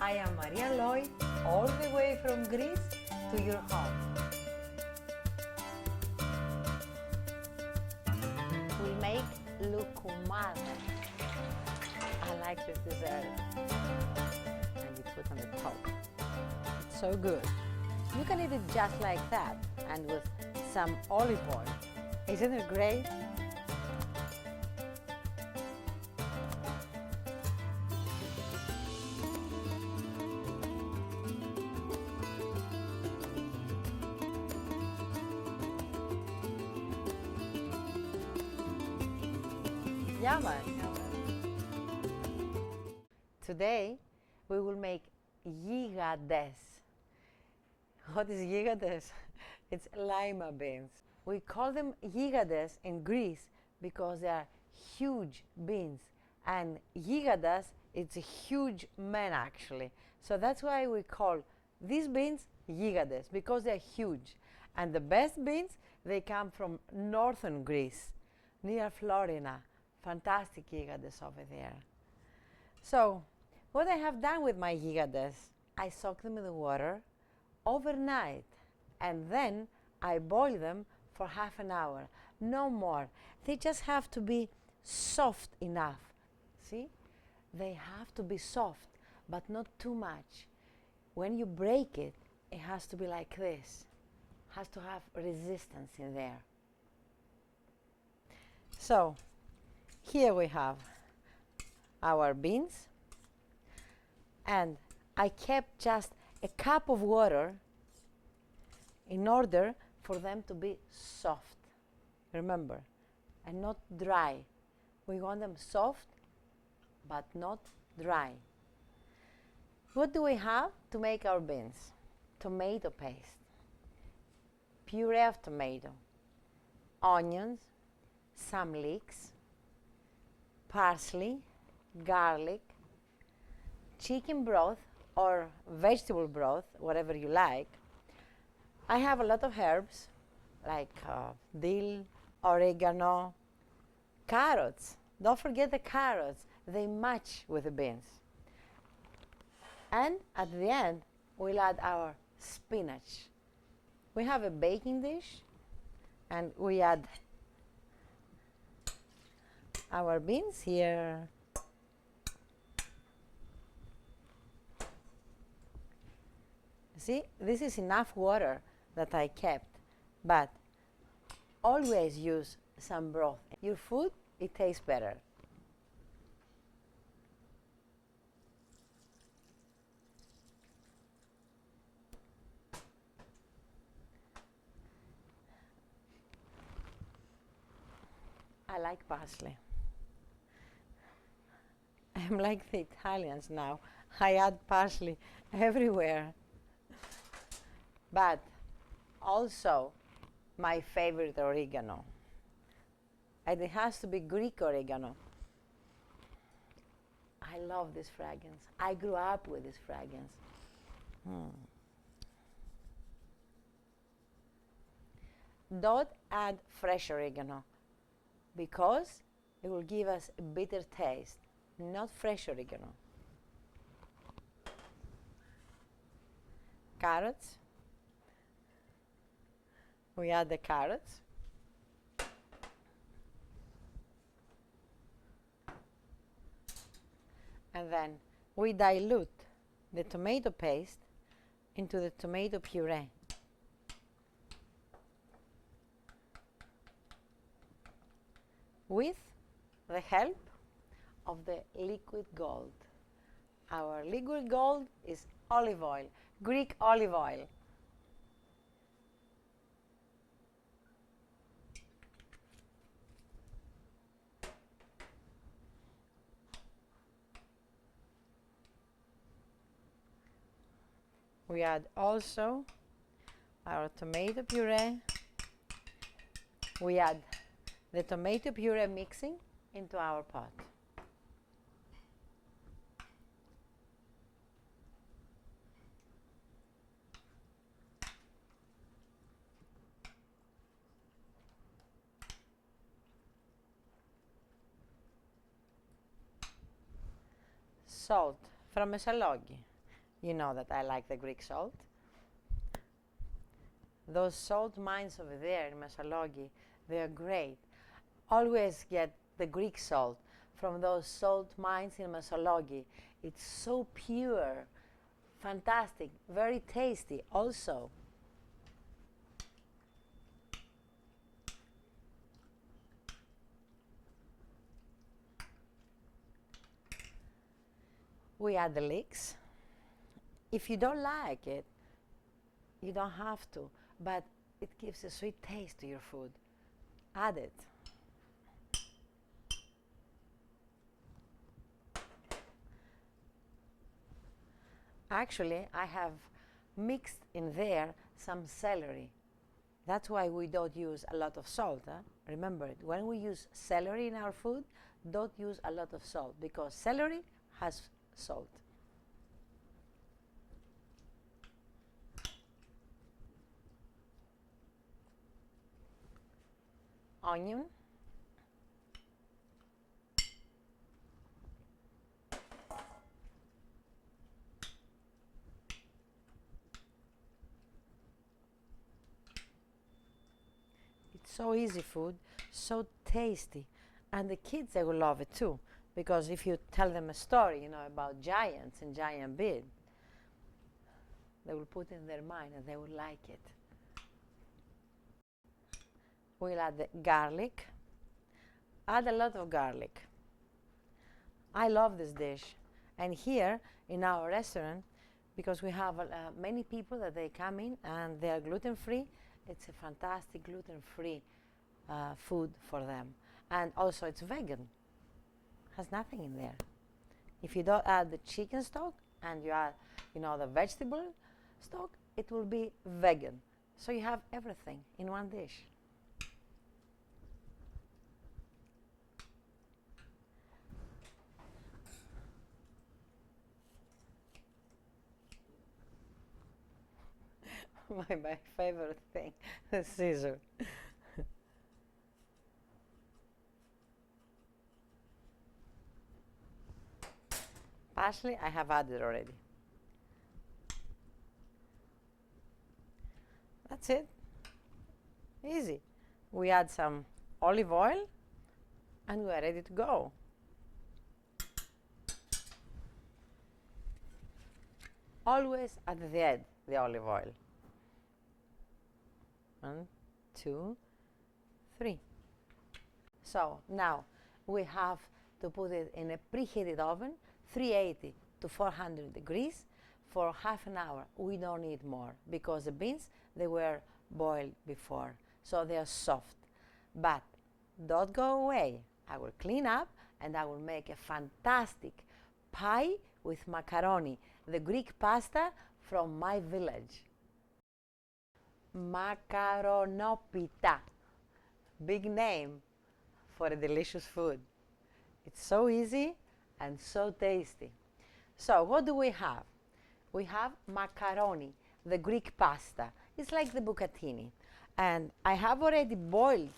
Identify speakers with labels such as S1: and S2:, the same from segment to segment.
S1: I am Maria Lloyd, all the way from Greece to your home. We make loukoumada. I like this dessert. And you put on the top. It's so good. You can eat it just like that and with some olive oil. Isn't it great? Yummy. Today we will make gigades. What is gigades? It's lima beans. We call them gigades in Greece because they are huge beans, and gigadas, it's a huge man actually. So that's why we call these beans gigades, because they're huge. And the best beans, they come from northern Greece, near Florina. Fantastic gigades over there. So what I have done with my gigades, I soak them in the water overnight, and then I boil them for half an hour, no more. They just have to be soft enough. See? They have to be soft, but not too much. When you break it, it has to be like this. It has to have resistance in there. So, here we have our beans, and I kept just a cup of water in order for them to be soft, remember, and not dry. We want them soft, but not dry. What do we have to make our beans? Tomato paste, puree of tomato, onions, some leeks, parsley, garlic, chicken broth or vegetable broth, whatever you like. I have a lot of herbs like dill, oregano, carrots. Don't forget the carrots, they match with the beans. And at the end, we'll add our spinach. We have a baking dish, and we add our beans here. See, this is enough water that I kept, but always use some broth. Your food, it tastes better. I like parsley. I'm like the Italians now. I add parsley everywhere. But also my favorite oregano. And it has to be Greek oregano. I love this fragrance. I grew up with this fragrance. Don't add fresh oregano because it will give us a bitter taste, not fresh oregano. Carrots. We add the carrots. And then we dilute the tomato paste into the tomato puree. With the help of the liquid gold. Our liquid gold is olive oil, Greek olive oil. We add also our tomato puree. We add the tomato puree mixing into our pot. Salt from Messaloghi. You know that I like the Greek salt. Those salt mines over there in Mesalogi, they're great. Always get the Greek salt from those salt mines in Mesalogi. It's so pure, fantastic, very tasty also. We add the leeks. If you don't like it, you don't have to, but it gives a sweet taste to your food. Add it. Actually, I have mixed in there some celery. That's why we don't use a lot of salt. Huh? Remember it. When we use celery in our food, don't use a lot of salt because celery has salt. Onion. It's so easy food, so tasty. And the kids, they will love it too. Because if you tell them a story, you know, about giants and giant beard, they will put it in their mind and they will like it. We'll add the garlic. Add a lot of garlic. I love this dish. And here in our restaurant, because we have many people that they come in and they are gluten-free, it's a fantastic gluten-free food for them. And also it's vegan. Has nothing in there. If you don't add the chicken stock and you add, you know, the vegetable stock, it will be vegan. So you have everything in one dish. my favorite thing, the scissor. Parsley, I have added already. That's it. Easy. We add some olive oil and we are ready to go. Always at the end, the olive oil. 1, 2, 3. So now we have to put it in a preheated oven, 380 to 400 degrees for half an hour. We don't need more because the beans, they were boiled before, so they are soft. But don't go away. I will clean up and I will make a fantastic pie with macaroni, the Greek pasta from my village. Makaronopita, big name for a delicious food. It's so easy and so tasty. So what do we have? We have macaroni, the Greek pasta. It's like the bucatini. And I have already boiled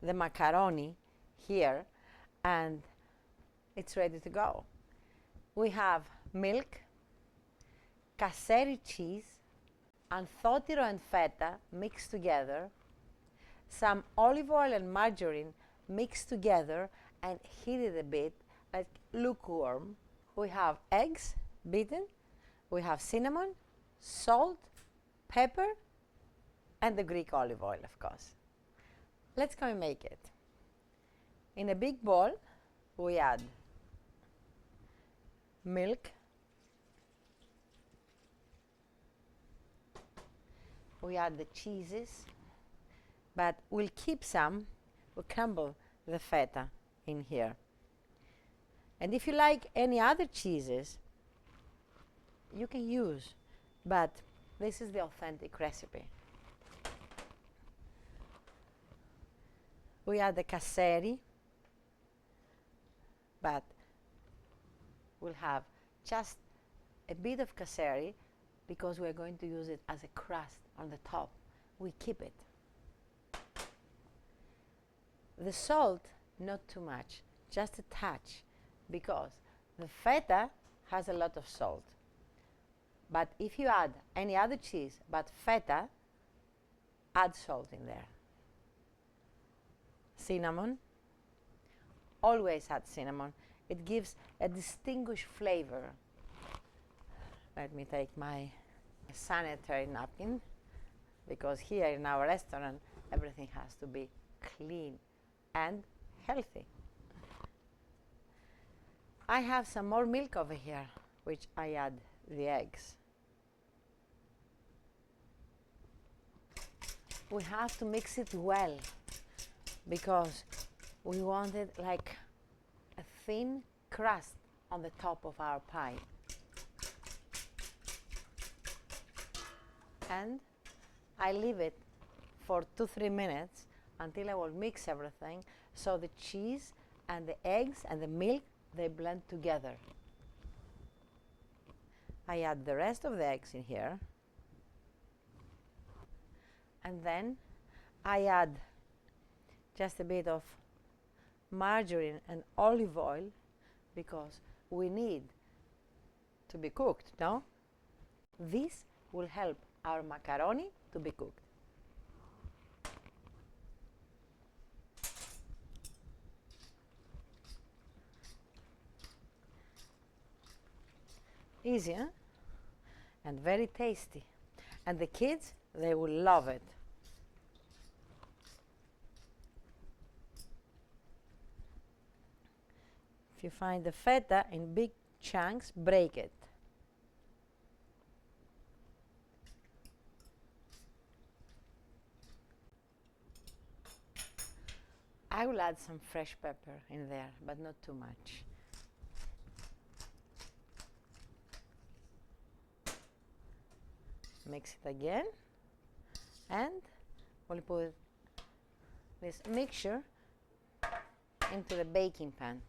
S1: the macaroni here and it's ready to go. We have milk, caseri cheese, anthotiro and feta mixed together, some olive oil and margarine mixed together and heated a bit, like lukewarm. We have eggs beaten, we have cinnamon, salt, pepper, and the Greek olive oil, of course. Let's go and make it. In a big bowl, we add milk, we add the cheeses, but we'll keep some, we'll crumble the feta in here. And if you like any other cheeses, you can use, but this is the authentic recipe. We add the caseri, but we'll have just a bit of caseri because we're going to use it as a crust on the top. We keep it. The salt, not too much, just a touch, because the feta has a lot of salt. But if you add any other cheese but feta, add salt in there. Cinnamon. Always add cinnamon. It gives a distinguished flavor. Let me take my sanitary napkin, because here in our restaurant everything has to be clean and healthy. I have some more milk over here, which I add the eggs. We have to mix it well, because we want it like a thin crust on the top of our pie. And I leave it for 2-3 minutes until I will mix everything, so the cheese and the eggs and the milk, they blend together. I add the rest of the eggs in here, and then I add just a bit of margarine and olive oil, because we need to be cooked, no? This will help our macaroni to be cooked. Easy, huh? And very tasty. And the kids, they will love it. If you find the feta in big chunks, break it. I will add some fresh pepper in there, but not too much. Mix it again, and we'll put this mixture into the baking pan.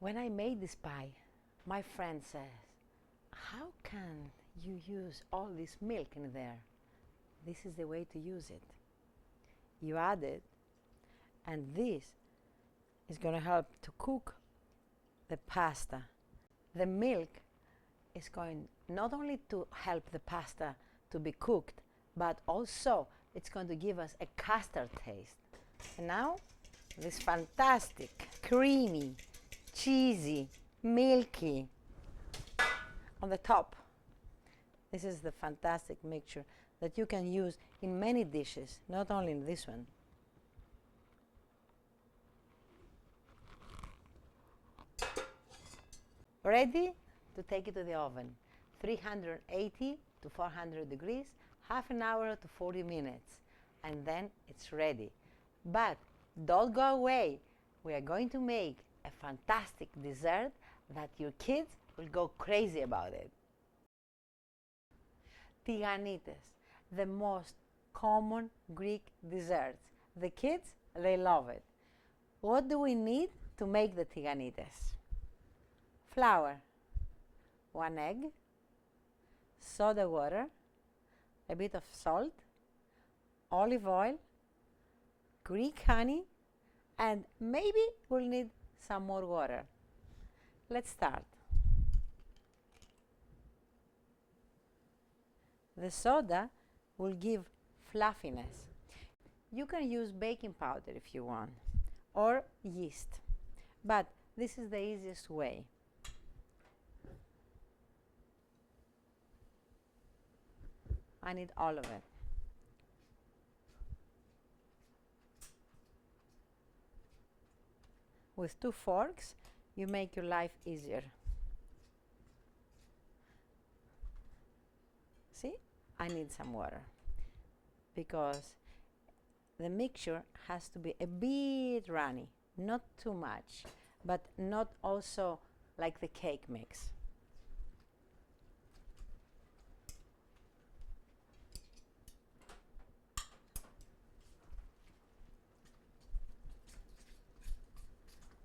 S1: When I made this pie, my friend says, "How can you use all this milk in there?" This is the way to use it. You add it, and this is going to help to cook the pasta. The milk is going not only to help the pasta to be cooked, but also it's going to give us a custard taste. And now, this fantastic, creamy, cheesy, milky on the top. This is the fantastic mixture that you can use in many dishes, not only in this one. Ready to take it to the oven. 380 to 400 degrees, half an hour to 40 minutes, and then it's ready. But don't go away. We are going to make a fantastic dessert that your kids will go crazy about it. Tiganites, the most common Greek desserts. The kids, they love it. What do we need to make the tiganites? Flour, 1 egg, soda water, a bit of salt, olive oil, Greek honey, and maybe we'll need some more water. Let's start. The soda will give fluffiness. You can use baking powder if you want, or yeast, but this is the easiest way. I need all of it. With 2 forks, you make your life easier. See, I need some water, because the mixture has to be a bit runny, not too much, but not also like the cake mix.